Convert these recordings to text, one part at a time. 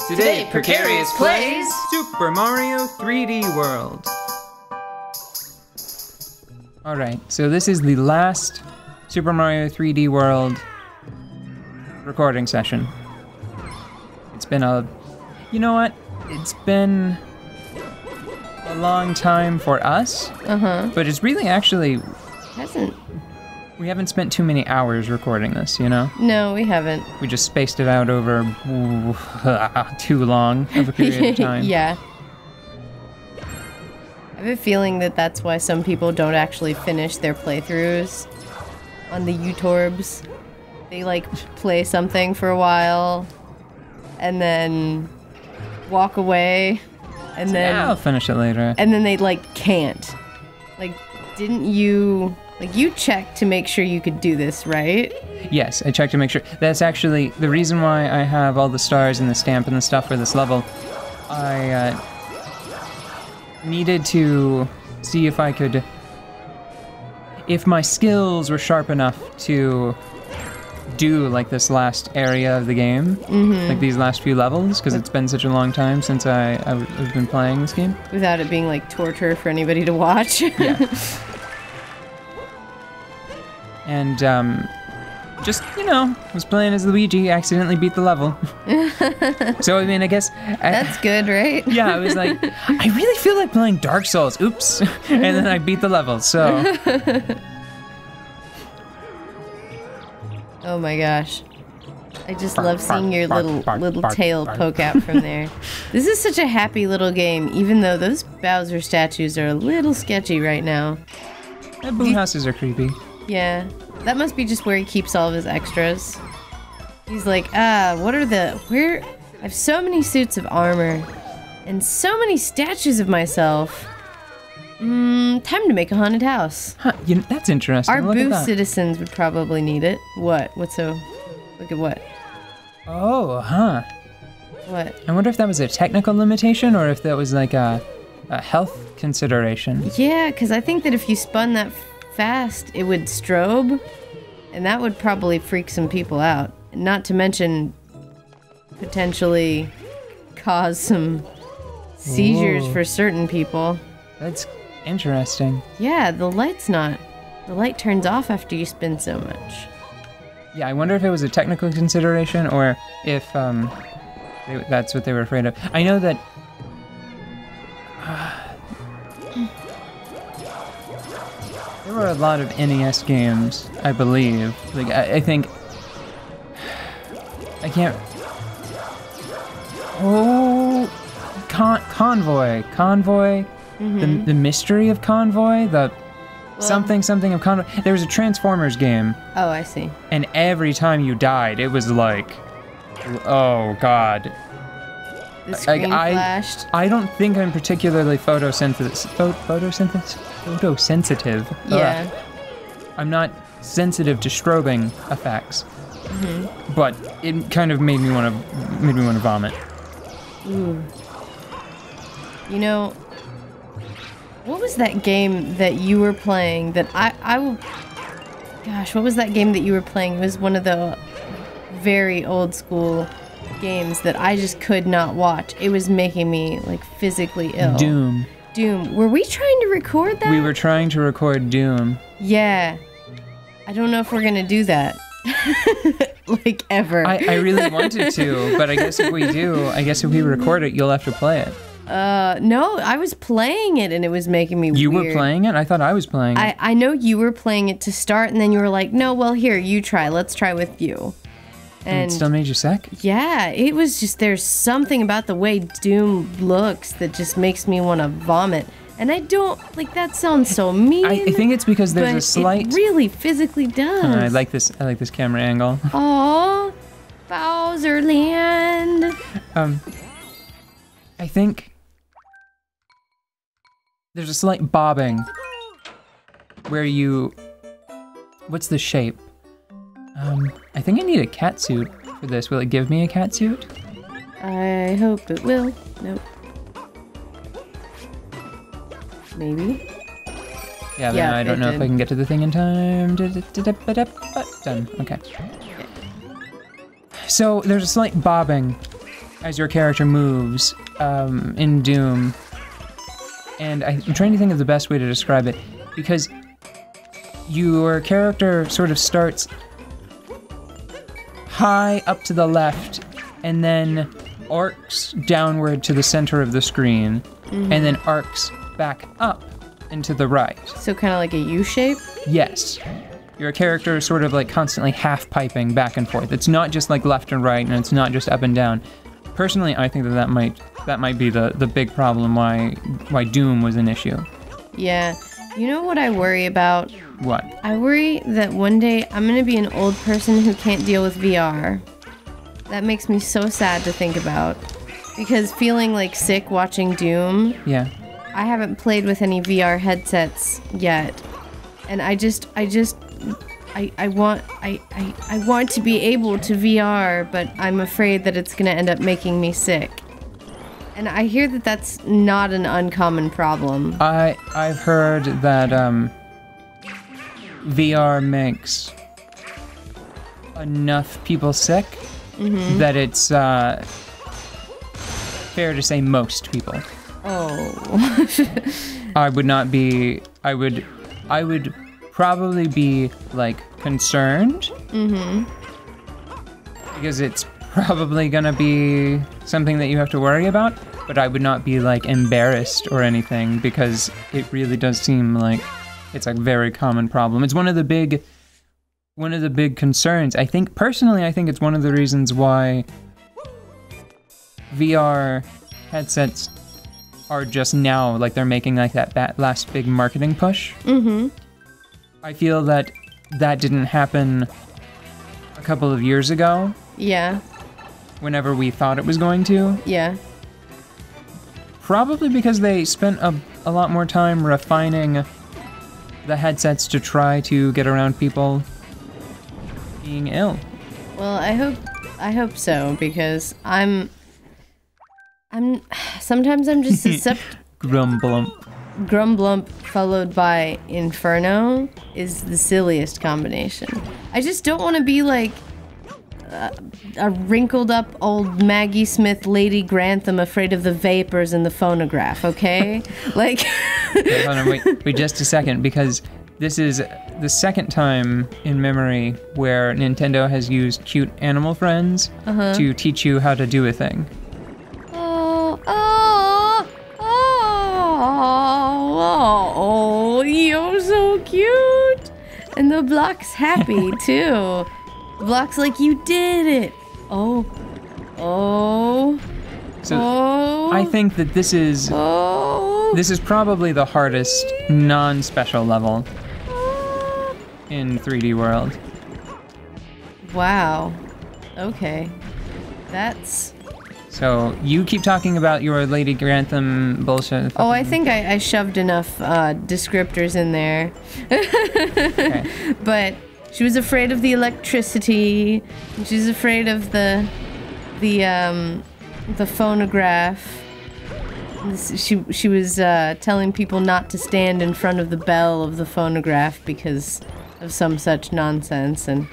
Today, Precarious plays Super Mario 3D World. Alright, so this is the last Super Mario 3D World recording session. It's been you know what? It's been a long time for us. But it's really actually... We haven't spent too many hours recording this, you know? No, we haven't. We just spaced it out over too long of a period of time. Yeah. I have a feeling that that's why some people don't actually finish their playthroughs on the YouTubes. They like play something for a while and then walk away and then I'll finish it later. And then they like can't. Like, didn't you... Like, you checked to make sure you could do this, right? Yes, I checked to make sure. That's actually the reason why I have all the stars and the stamp and the stuff for this level. I needed to see if I could... If my skills were sharp enough to do, like, this last area of the game. Like, these last few levels, because it's been such a long time since I've been playing this game. Without it being, like, torture for anybody to watch. Yeah. And, just, you know, was playing as Luigi, accidentally beat the level. So, I mean, I guess... That's good, right? Yeah, I was like, I really feel like playing Dark Souls, oops. And then I beat the level, so... Oh my gosh. I just love seeing your little tail poke out from there. This is such a happy little game, even though those Bowser statues are a little sketchy right now. The boom houses are creepy. Yeah, that must be just where he keeps all of his extras. He's like, what are I have so many suits of armor and so many statues of myself. Time to make a haunted house. Huh, that's interesting. Our Look at booth that. citizens would probably need it. What? What's so... Look at what? Oh, huh. What? I wonder if that was a technical limitation or if that was like a health consideration. Yeah, because I think that if you spun that fast, it would strobe, and that would probably freak some people out. Not to mention, potentially cause some seizures for certain people. That's interesting. Yeah, the light turns off after you spin so much. Yeah, I wonder if it was a technical consideration or if that's what they were afraid of. I know that... There were a lot of NES games, I believe. Like, I think... I can't... Oh... Convoy. Convoy. The mystery of Convoy. Something of Convoy. There was a Transformers game. Oh, I see. And every time you died, it was like... Oh, God. The screen flashed. I don't think I'm particularly photosensitive. Yeah. I'm not sensitive to strobing effects. But it kind of made me want to vomit. Ooh. You know, what was that game that you were playing that gosh, what was that game that you were playing? It was one of the very old school games that I just could not watch. It was making me, like, physically ill. Doom. Were we trying to record that? We were trying to record Doom. Yeah. I don't know if we're gonna do that. Like, ever. I really wanted to, but I guess if we record it, you'll have to play it. No, I was playing it and it was making me weird. You were playing it? I thought I was playing it. I know you were playing it to start, and then you were like, no, well, here, you try. Let's try with you. And it still made you sick? Yeah, it was just, there's something about the way Doom looks that just makes me want to vomit. And I don't, like, that sounds so mean. I think it's because there's a slight... it really physically does. I like this camera angle. Aww, Bowser Land. I think there's a slight bobbing where you... What's the shape? I think I need a cat suit for this. Will it give me a cat suit? I hope it will. Nope. Maybe. Yeah, then I don't know if I can get to the thing in time. Done. Okay. So there's a slight bobbing as your character moves in Doom. And I'm trying to think of the best way to describe it, because your character sort of starts high up to the left and then arcs downward to the center of the screen, and then arcs back up and to the right. So kind of like a U shape? Yes. Your character is sort of like constantly half piping back and forth. It's not just like left and right, and it's not just up and down. Personally, I think that might be the big problem why Doom was an issue. Yeah. You know what I worry about? What? I worry that one day I'm gonna be an old person who can't deal with VR. That makes me so sad to think about. Because feeling like sick watching Doom. Yeah. I haven't played with any VR headsets yet. And I want to be able to VR, but I'm afraid that it's gonna end up making me sick. And I hear that that's not an uncommon problem. I've heard that VR makes enough people sick that it's fair to say most people. Oh. I would probably be like concerned. Because it's probably gonna be something that you have to worry about, but I would not be like embarrassed or anything, because it really does seem like it's a very common problem. It's one of the big concerns. I think it's one of the reasons why VR headsets are just now, like they're making like that last big marketing push. I feel that didn't happen a couple of years ago. Yeah. Whenever we thought it was going to. Yeah. Probably because they spent a lot more time refining the headsets to try to get around people being ill. Well, I hope so, because sometimes I'm just Grumblump. Grumblump followed by Inferno is the silliest combination. I just don't want to be like a wrinkled up old Maggie Smith Lady Grantham afraid of the vapors in the phonograph, okay? Like... Okay, hold on, wait just a second, because this is the second time in memory where Nintendo has used cute animal friends to teach you how to do a thing. Oh, you're so cute. And the block's happy, too. The block's like, you did it. Oh. So I think that this is probably the hardest non-special level in 3D World. Wow. Okay. That's... So you keep talking about your Lady Grantham bullshit. Oh, I think I shoved enough descriptors in there. Okay. But she was afraid of the electricity. She's afraid of the phonograph. She was telling people not to stand in front of the bell of the phonograph because of some such nonsense, and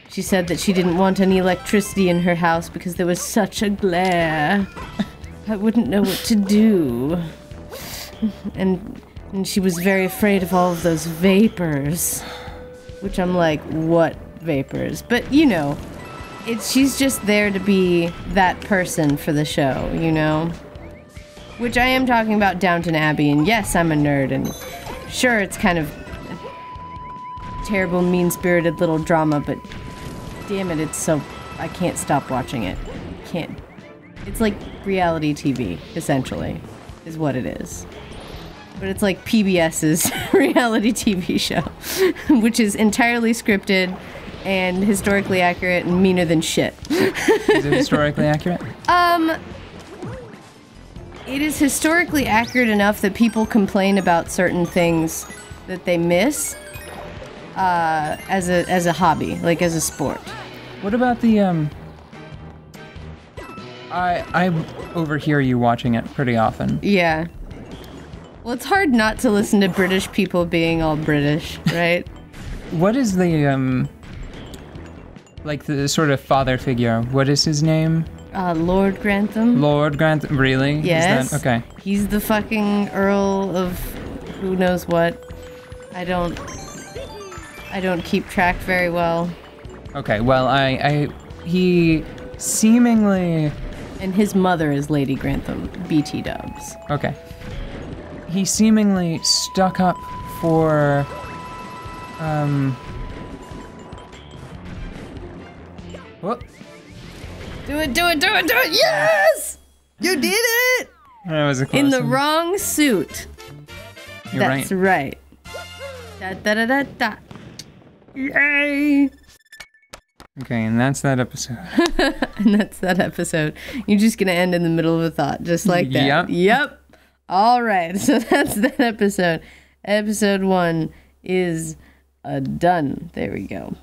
she said that she didn't want any electricity in her house because there was such a glare. I wouldn't know what to do. And she was very afraid of all of those vapors. Which I'm like, what vapors? But, you know, she's just there to be that person for the show, you know? Which I am talking about Downton Abbey, and yes, I'm a nerd, and sure, it's kind of a terrible, mean-spirited little drama, but damn it, it's so... I can't stop watching it. Can't. It's like reality TV, essentially, is what it is. But it's like PBS's reality TV show, which is entirely scripted and historically accurate and meaner than shit. Is it historically accurate? It is historically accurate enough that people complain about certain things that they miss as a hobby, like as a sport. What about the I overhear you watching it pretty often. Yeah. Well, it's hard not to listen to British people being all British, right? What is the like the sort of father figure? What is his name? Lord Grantham. Lord Grantham, really? Yes. Okay. He's the fucking Earl of who knows what. I don't keep track very well. Okay, well, he seemingly... And his mother is Lady Grantham, BT dubs. Okay. He seemingly stuck up for, Whoop. Do it! Yes! You did it! That was a close In the one. wrong suit. You're That's right. Da da da da da. Yay! Okay, and that's that episode. And that's that episode. You're just gonna end in the middle of a thought, just like that. Yep. All right, so that's that episode. Episode 1 is done. There we go.